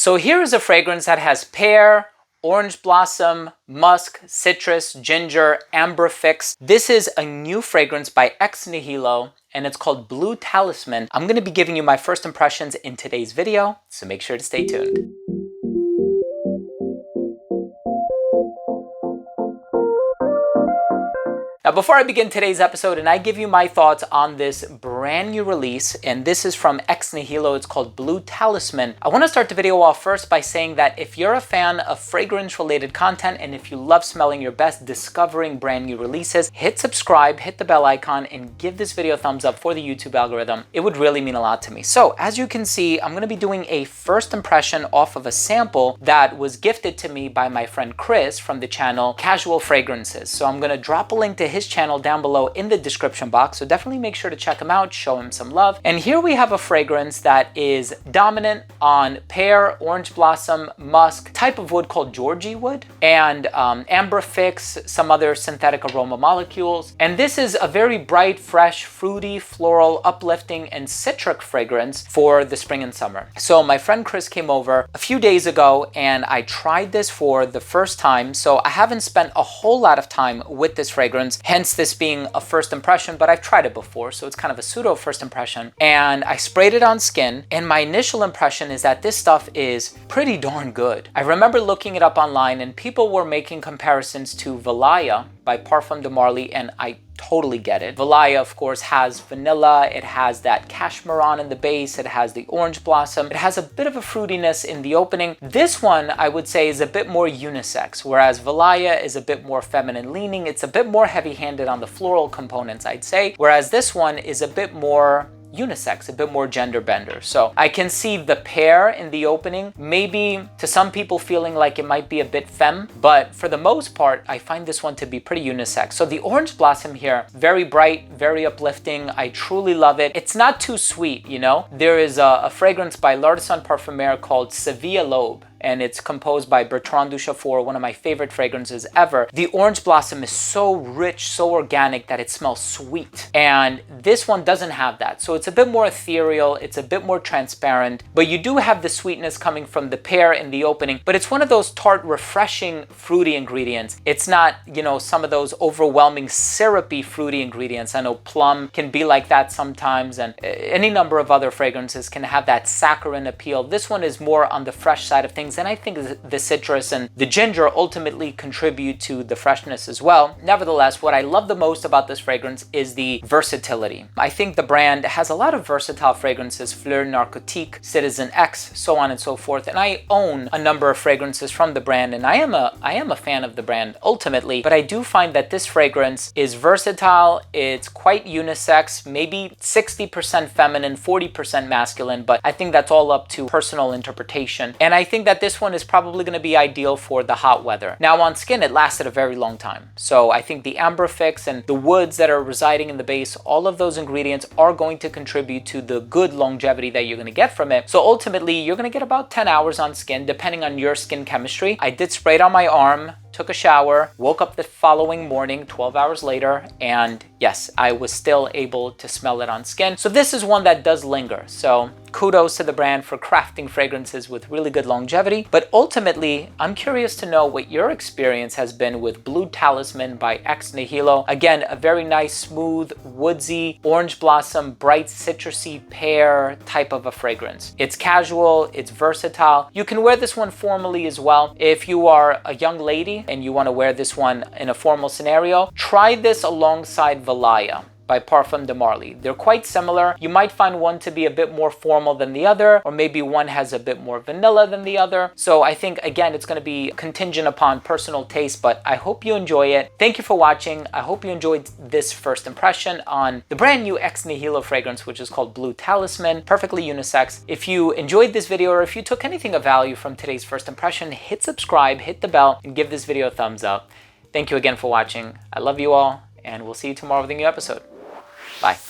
So here is a fragrance that has pear, orange blossom, musk, citrus, ginger, amber fix. This is a new fragrance by Nihilo, and it's called Blue Talisman. I'm going to be giving you my first impressions in today's video, so make sure to stay tuned. Now, before I begin today's episode and I give you my thoughts on this brand new release, and this is from Nihilo, it's called Blue Talisman, I want to start the video off first by saying that if you're a fan of fragrance-related content and if you love smelling your best, discovering brand new releases, hit subscribe, hit the bell icon, and give this video a thumbs up for the YouTube algorithm. It would really mean a lot to me. So, as you can see, I'm going to be doing a first impression off of a sample that was gifted to me by my friend Chris from the channel Casual Fragrances. So I'm going to drop a link to his channel down below in the description box, so definitely make sure to check him out, show him some love. And here we have a fragrance that is dominant on pear, orange blossom, musk, type of wood called Georgie wood, and amber fix, some other synthetic aroma molecules. And this is a very bright, fresh, fruity, floral, uplifting, and citric fragrance for the spring and summer. So my friend Chris came over a few days ago and I tried this for the first time. So I haven't spent a whole lot of time with this fragrance, hence this being a first impression, but I've tried it before, so it's kind of a pseudo first impression. And I sprayed it on skin, and my initial impression is that this stuff is pretty darn good. I remember looking it up online and people were making comparisons to Valaya by Parfum de Marly, and I totally get it. Valaya, of course, has vanilla, it has that cashmeron in the base, it has the orange blossom, it has a bit of a fruitiness in the opening. This one, I would say, is a bit more unisex, whereas Valaya is a bit more feminine leaning. It's a bit more heavy-handed on the floral components, I'd say, whereas this one is a bit more unisex, a bit more gender bender. So I can see the pear in the opening, maybe to some people feeling like it might be a bit femme, but for the most part, I find this one to be pretty unisex. So the orange blossom here, very bright, very uplifting. I truly love it. It's not too sweet, you know? There is a fragrance by L'Artisan Parfumeur called Sevilla Lobe, and it's composed by Bertrand Duchaufour, one of my favorite fragrances ever. The orange blossom is so rich, so organic that it smells sweet. And this one doesn't have that. So it's a bit more ethereal, it's a bit more transparent, but you do have the sweetness coming from the pear in the opening, but it's one of those tart, refreshing, fruity ingredients. It's not, you know, some of those overwhelming, syrupy, fruity ingredients. I know plum can be like that sometimes, and any number of other fragrances can have that saccharine appeal. This one is more on the fresh side of things, and I think the citrus and the ginger ultimately contribute to the freshness as well. Nevertheless, what I love the most about this fragrance is the versatility. I think the brand has a lot of versatile fragrances, Fleur Narcotique, Citizen X, so on and so forth, and I own a number of fragrances from the brand, and I am a fan of the brand ultimately, but I do find that this fragrance is versatile, it's quite unisex, maybe 60% feminine, 40% masculine, but I think that's all up to personal interpretation. And I think that this one is probably going to be ideal for the hot weather. Now on skin, it lasted a very long time. So I think the amber fix and the woods that are residing in the base, all of those ingredients are going to contribute to the good longevity that you're going to get from it. So ultimately, you're going to get about 10 hours on skin, depending on your skin chemistry. I did spray it on my arm, took a shower, woke up the following morning, 12 hours later, and yes, I was still able to smell it on skin. So this is one that does linger. So kudos to the brand for crafting fragrances with really good longevity. But ultimately, I'm curious to know what your experience has been with Blue Talisman by Nihilo. Again, a very nice, smooth, woodsy, orange blossom, bright, citrusy pear type of a fragrance. It's casual, it's versatile. You can wear this one formally as well. If you are a young lady and you want to wear this one in a formal scenario, try this alongside Valaya by Parfum de Marly. They're quite similar. You might find one to be a bit more formal than the other, or maybe one has a bit more vanilla than the other. So I think, again, it's going to be contingent upon personal taste, but I hope you enjoy it. Thank you for watching. I hope you enjoyed this first impression on the brand new Nihilo fragrance, which is called Blue Talisman, perfectly unisex. If you enjoyed this video, or if you took anything of value from today's first impression, hit subscribe, hit the bell, and give this video a thumbs up. Thank you again for watching. I love you all, and we'll see you tomorrow with a new episode. Bye.